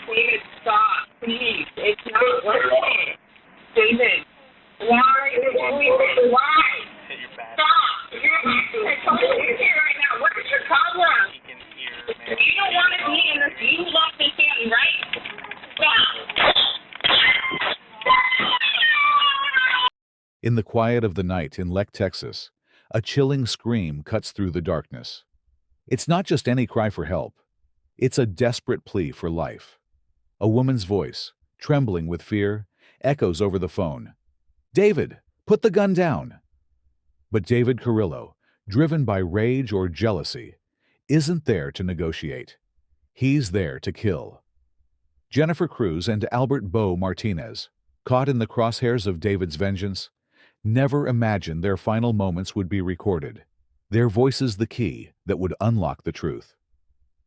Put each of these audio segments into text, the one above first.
David, stop, please. It's not working. David, why? Why? Stop. I told you to here right now. What is your problem? You don't want to be in this. You love this family, right? Stop. In the quiet of the night in Leck, Texas, a chilling scream cuts through the darkness. It's not just any cry for help. It's a desperate plea for life. A woman's voice, trembling with fear, echoes over the phone. "David, put the gun down." But David Corrillo, driven by rage or jealousy, isn't there to negotiate. He's there to kill. Jennifer Cruz and Albert Bo Martinez, caught in the crosshairs of David's vengeance, never imagined their final moments would be recorded. Their voices the key that would unlock the truth.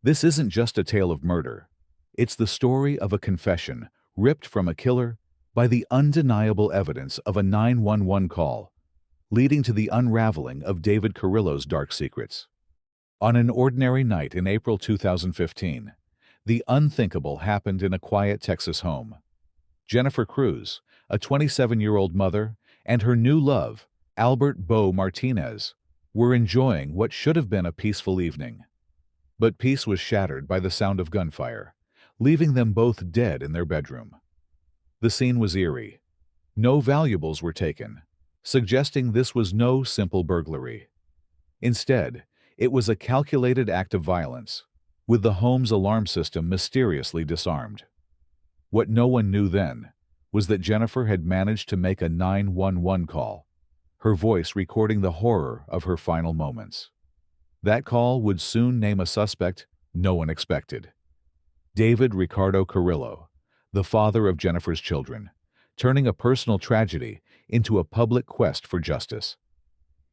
This isn't just a tale of murder. It's the story of a confession ripped from a killer by the undeniable evidence of a 911 call, leading to the unraveling of David Corrillo's dark secrets. On an ordinary night in April 2015, the unthinkable happened in a quiet Texas home. Jennifer Cruz, a 27-year-old mother, and her new love, Albert Bo Martinez, were enjoying what should have been a peaceful evening. But peace was shattered by the sound of gunfire, leaving them both dead in their bedroom. The scene was eerie. No valuables were taken, suggesting this was no simple burglary. Instead, it was a calculated act of violence, with the home's alarm system mysteriously disarmed. What no one knew then was that Jennifer had managed to make a 911 call, her voice recording the horror of her final moments. That call would soon name a suspect no one expected. David Ricardo Corrillo, the father of Jennifer's children, turning a personal tragedy into a public quest for justice.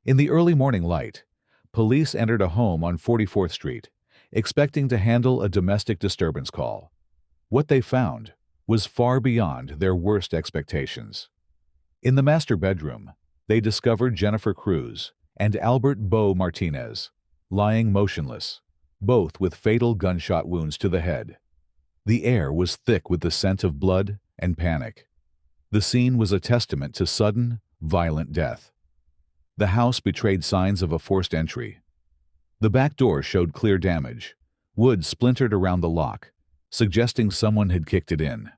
In the early morning light, police entered a home on 44th Street, expecting to handle a domestic disturbance call. What they found was far beyond their worst expectations. In the master bedroom, they discovered Jennifer Cruz and Albert Bo Martinez, lying motionless, both with fatal gunshot wounds to the head. The air was thick with the scent of blood and panic. The scene was a testament to sudden, violent death. The house betrayed signs of a forced entry. The back door showed clear damage, wood splintered around the lock, suggesting someone had kicked it in.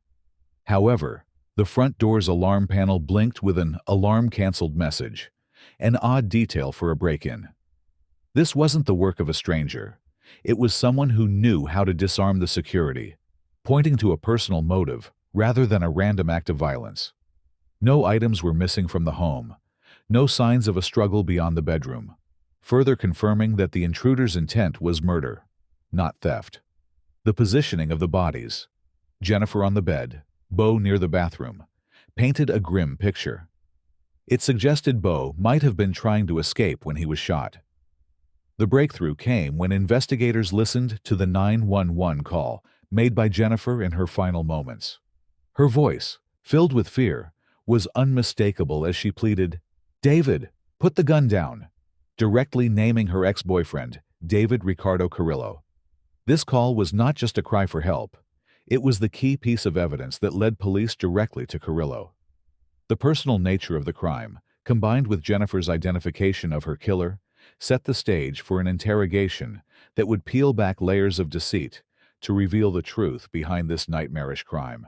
However, the front door's alarm panel blinked with an alarm-canceled message, an odd detail for a break-in. This wasn't the work of a stranger. It was someone who knew how to disarm the security, pointing to a personal motive rather than a random act of violence. No items were missing from the home, no signs of a struggle beyond the bedroom, further confirming that the intruder's intent was murder, not theft. The positioning of the bodies, Jennifer on the bed, Bo near the bathroom, painted a grim picture. It suggested Bo might have been trying to escape when he was shot. The breakthrough came when investigators listened to the 911 call made by Jennifer in her final moments. Her voice, filled with fear, was unmistakable as she pleaded, "David, put the gun down," directly naming her ex-boyfriend, David Ricardo Corrillo. This call was not just a cry for help. It was the key piece of evidence that led police directly to Corrillo. The personal nature of the crime, combined with Jennifer's identification of her killer, set the stage for an interrogation that would peel back layers of deceit to reveal the truth behind this nightmarish crime.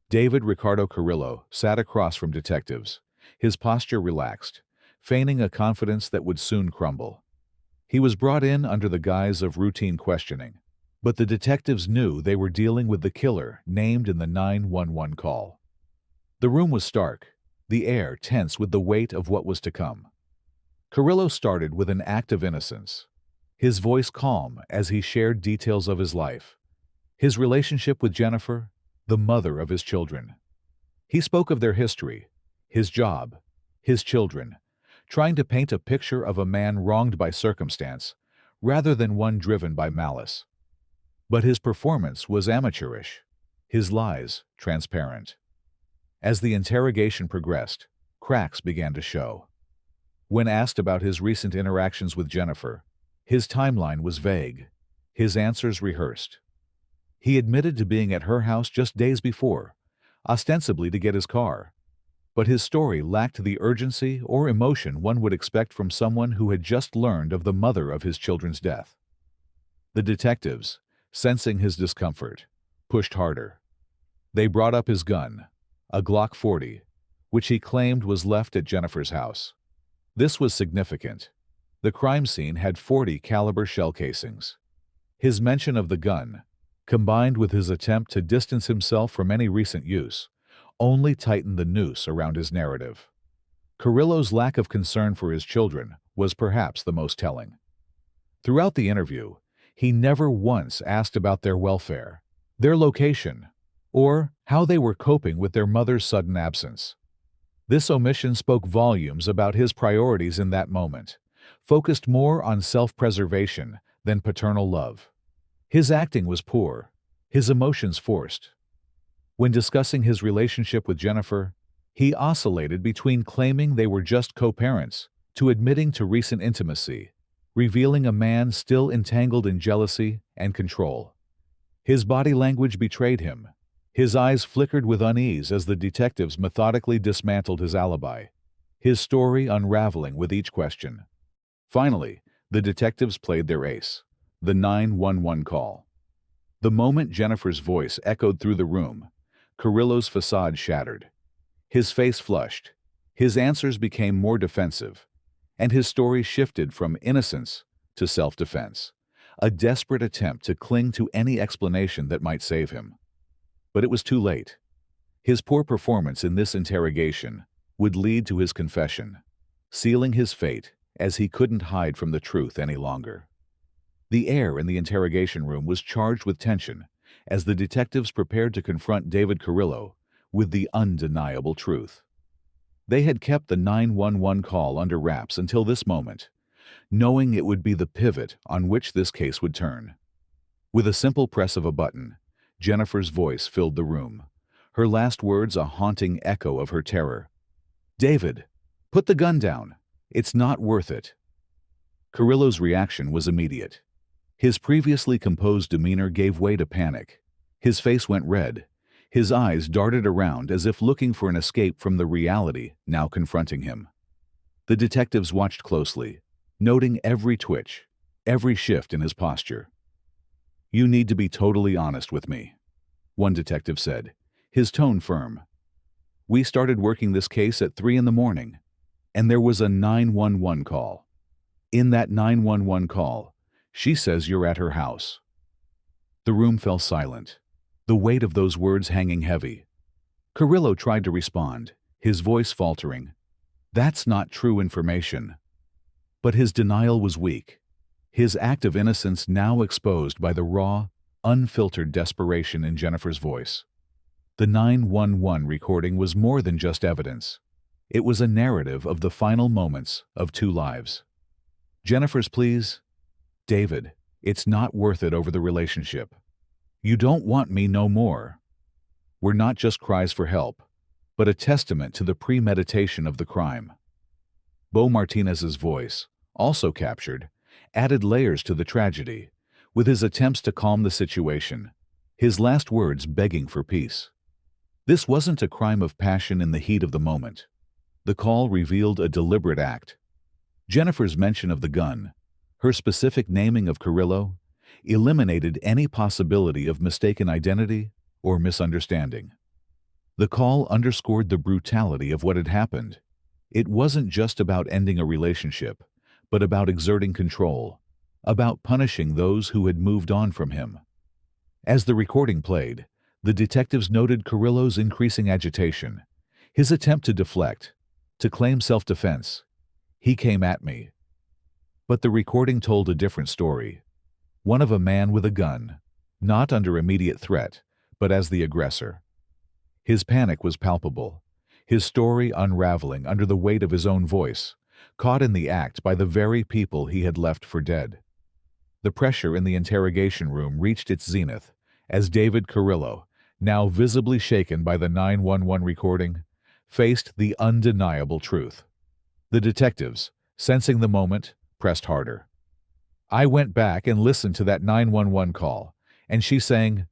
David Ricardo Corrillo sat across from detectives, his posture relaxed, feigning a confidence that would soon crumble. He was brought in under the guise of routine questioning, but the detectives knew they were dealing with the killer named in the 911 call. The room was stark, the air tense with the weight of what was to come. Corrillo started with an act of innocence, his voice calm as he shared details of his life, his relationship with Jennifer, the mother of his children. He spoke of their history, his job, his children, trying to paint a picture of a man wronged by circumstance rather than one driven by malice. But his performance was amateurish, his lies transparent. As the interrogation progressed, cracks began to show. When asked about his recent interactions with Jennifer, his timeline was vague, his answers rehearsed. He admitted to being at her house just days before, ostensibly to get his car. But his story lacked the urgency or emotion one would expect from someone who had just learned of the mother of his children's death. The detectives, sensing his discomfort, pushed harder. They brought up his gun, a Glock 40, which he claimed was left at Jennifer's house. This was significant. The crime scene had 40 caliber shell casings. His mention of the gun, combined with his attempt to distance himself from any recent use, only tightened the noose around his narrative. Corrillo's lack of concern for his children was perhaps the most telling. Throughout the interview, he never once asked about their welfare, their location, or how they were coping with their mother's sudden absence. This omission spoke volumes about his priorities in that moment, focused more on self-preservation than paternal love. His acting was poor, his emotions forced. When discussing his relationship with Jennifer, he oscillated between claiming they were just co-parents to admitting to recent intimacy, revealing a man still entangled in jealousy and control. His body language betrayed him. His eyes flickered with unease as the detectives methodically dismantled his alibi, his story unraveling with each question. Finally, the detectives played their ace, the 911 call. The moment Jennifer's voice echoed through the room, Corrillo's facade shattered. His face flushed, his answers became more defensive, and his story shifted from innocence to self-defense, a desperate attempt to cling to any explanation that might save him. But it was too late. His poor performance in this interrogation would lead to his confession, sealing his fate as he couldn't hide from the truth any longer. The air in the interrogation room was charged with tension as the detectives prepared to confront David Corrillo with the undeniable truth. They had kept the 911 call under wraps until this moment, knowing it would be the pivot on which this case would turn. With a simple press of a button, Jennifer's voice filled the room, her last words a haunting echo of her terror. "David, put the gun down. It's not worth it." Corrillo's reaction was immediate. His previously composed demeanor gave way to panic. His face went red. His eyes darted around as if looking for an escape from the reality now confronting him. The detectives watched closely, noting every twitch, every shift in his posture. "You need to be totally honest with me," one detective said, his tone firm. "We started working this case at 3 in the morning, and there was a 911 call. In that 911 call, she says you're at her house." The room fell silent, the weight of those words hanging heavy. Corrillo tried to respond, his voice faltering. "That's not true information." But his denial was weak, his act of innocence now exposed by the raw, unfiltered desperation in Jennifer's voice. The 911 recording was more than just evidence. It was a narrative of the final moments of two lives. Jennifer's pleas, "David, it's not worth it over the relationship. You don't want me no more," were not just cries for help, but a testament to the premeditation of the crime. Bo Martinez's voice, also captured, added layers to the tragedy, with his attempts to calm the situation, his last words begging for peace. This wasn't a crime of passion in the heat of the moment. The call revealed a deliberate act. Jennifer's mention of the gun, her specific naming of Corrillo, eliminated any possibility of mistaken identity or misunderstanding. The call underscored the brutality of what had happened. It wasn't just about ending a relationship, but about exerting control, about punishing those who had moved on from him. As the recording played, the detectives noted Corrillo's increasing agitation, his attempt to deflect, to claim self-defense. "He came at me." But the recording told a different story, one of a man with a gun, not under immediate threat, but as the aggressor. His panic was palpable, his story unraveling under the weight of his own voice, caught in the act by the very people he had left for dead. The pressure in the interrogation room reached its zenith as David Corrillo, now visibly shaken by the 911 recording, faced the undeniable truth. The detectives, sensing the moment, pressed harder. "I went back and listened to that 911 call, and she's saying,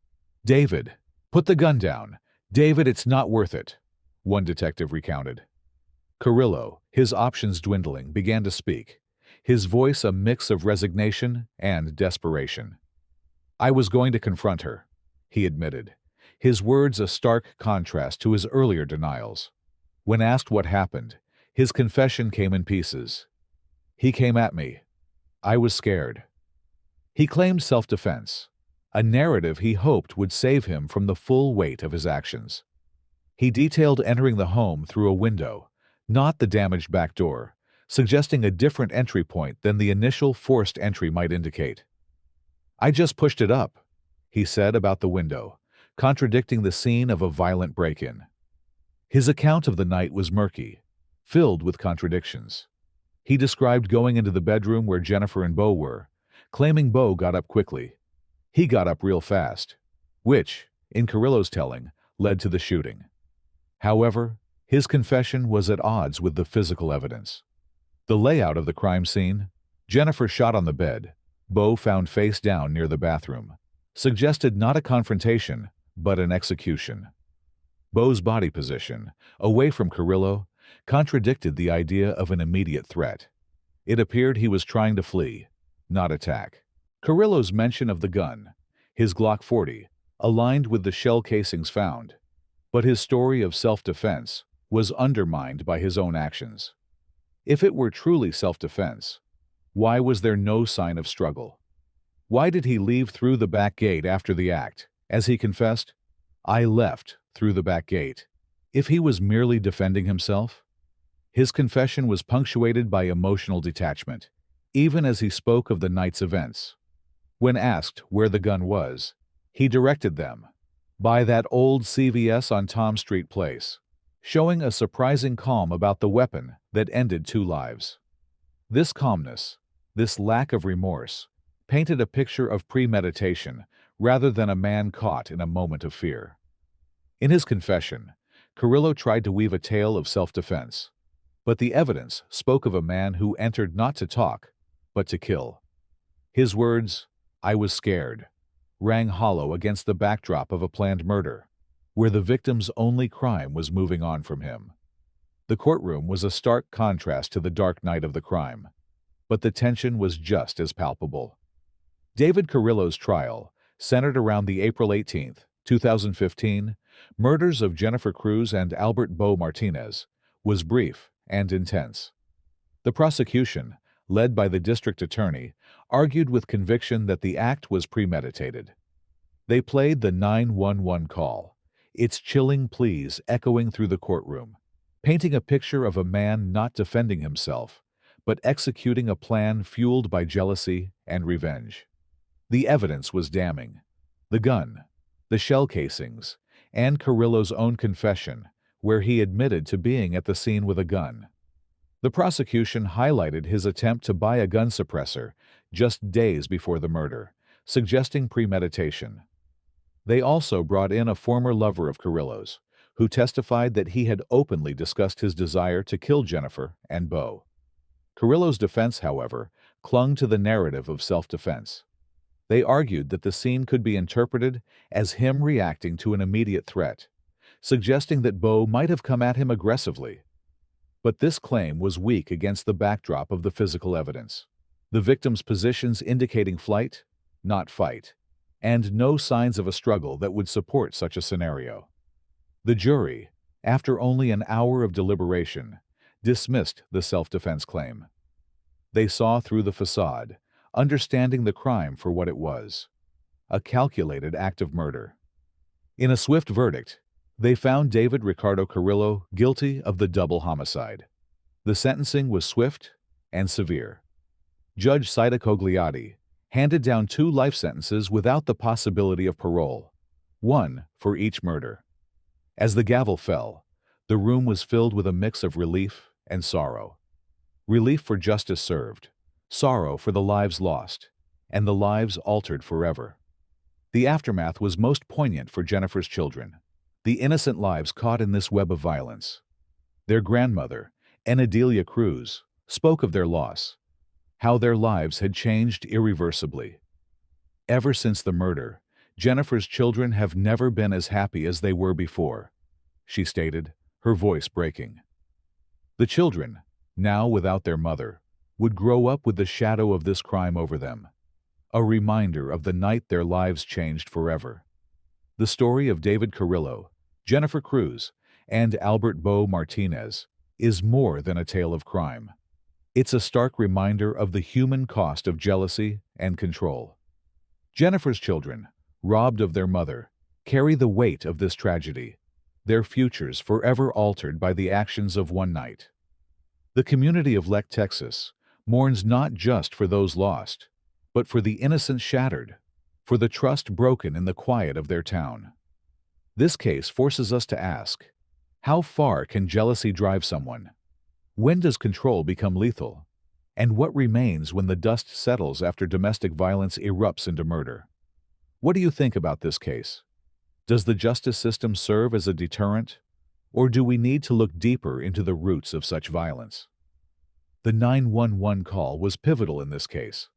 "David, put the gun down. David, it's not worth it," one detective recounted. Corrillo, his options dwindling, began to speak, his voice a mix of resignation and desperation. "I was going to confront her," he admitted, his words a stark contrast to his earlier denials. When asked what happened, his confession came in pieces. "He came at me. I was scared." He claimed self-defense, a narrative he hoped would save him from the full weight of his actions. He detailed entering the home through a window, not the damaged back door, suggesting a different entry point than the initial forced entry might indicate. "I just pushed it up," he said about the window, contradicting the scene of a violent break-in. His account of the night was murky, filled with contradictions. He described going into the bedroom where Jennifer and Beau were, claiming Beau got up quickly. He got up real fast, which, in Corrillo's telling, led to the shooting. However, his confession was at odds with the physical evidence. The layout of the crime scene, Jennifer shot on the bed, Beau found face down near the bathroom, suggested not a confrontation, but an execution. Beau's body position, away from Corrillo, contradicted the idea of an immediate threat. It appeared he was trying to flee, not attack. Corrillo's mention of the gun, his Glock 40, aligned with the shell casings found, but his story of self-defense was undermined by his own actions. If it were truly self-defense, why was there no sign of struggle? Why did he leave through the back gate after the act, as he confessed, "I left through the back gate"? If he was merely defending himself? His confession was punctuated by emotional detachment, even as he spoke of the night's events. When asked where the gun was, he directed them, "By that old CVS on Tom Street Place," showing a surprising calm about the weapon that ended 2 lives. This calmness, this lack of remorse, painted a picture of premeditation rather than a man caught in a moment of fear. In his confession, Corrillo tried to weave a tale of self-defense, but the evidence spoke of a man who entered not to talk, but to kill. His words, "I was scared," rang hollow against the backdrop of a planned murder, where the victim's only crime was moving on from him. The courtroom was a stark contrast to the dark night of the crime, but the tension was just as palpable. David Corrillo's trial, centered around the April 18, 2015, murders of Jennifer Cruz and Albert Beau Martinez, was brief and intense. The prosecution, led by the district attorney, argued with conviction that the act was premeditated. They played the 911 call, its chilling pleas echoing through the courtroom, painting a picture of a man not defending himself, but executing a plan fueled by jealousy and revenge. The evidence was damning. The gun, the shell casings, and Corrillo's own confession, where he admitted to being at the scene with a gun. The prosecution highlighted his attempt to buy a gun suppressor just days before the murder, suggesting premeditation. They also brought in a former lover of Corrillo's, who testified that he had openly discussed his desire to kill Jennifer and Beau. Corrillo's defense, however, clung to the narrative of self-defense. They argued that the scene could be interpreted as him reacting to an immediate threat, suggesting that Beau might have come at him aggressively. But this claim was weak against the backdrop of the physical evidence, the victim's positions indicating flight, not fight, and no signs of a struggle that would support such a scenario. The jury, after only an hour of deliberation, dismissed the self-defense claim. They saw through the facade, understanding the crime for what it was, a calculated act of murder. In a swift verdict, they found David Ricardo Corrillo guilty of the double homicide. The sentencing was swift and severe. Judge Saida Cogliatti handed down 2 life sentences without the possibility of parole, 1 for each murder. As the gavel fell, the room was filled with a mix of relief and sorrow. Relief for justice served, sorrow for the lives lost, and the lives altered forever. The aftermath was most poignant for Jennifer's children, the innocent lives caught in this web of violence. Their grandmother, Enidelia Cruz, spoke of their loss, how their lives had changed irreversibly. Ever since the murder, Jennifer's children have never been as happy as they were before, she stated, her voice breaking. The children, now without their mother, would grow up with the shadow of this crime over them, a reminder of the night their lives changed forever. The story of David Corrillo, Jennifer Cruz, and Albert Bo Martinez is more than a tale of crime. It's a stark reminder of the human cost of jealousy and control. Jennifer's children, robbed of their mother, carry the weight of this tragedy, their futures forever altered by the actions of one night. The community of Leck, Texas, mourns not just for those lost, but for the innocence shattered, for the trust broken in the quiet of their town. This case forces us to ask, how far can jealousy drive someone? When does control become lethal? And what remains when the dust settles after domestic violence erupts into murder? What do you think about this case? Does the justice system serve as a deterrent, or do we need to look deeper into the roots of such violence? The 911 call was pivotal in this case,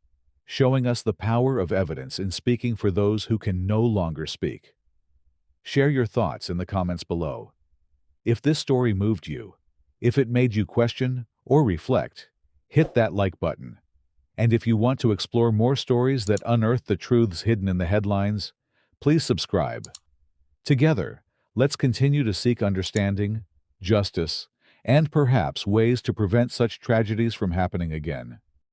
showing us the power of evidence in speaking for those who can no longer speak. Share your thoughts in the comments below. If this story moved you, if it made you question or reflect, hit that like button. And if you want to explore more stories that unearth the truths hidden in the headlines, please subscribe. Together, let's continue to seek understanding, justice, and perhaps ways to prevent such tragedies from happening again.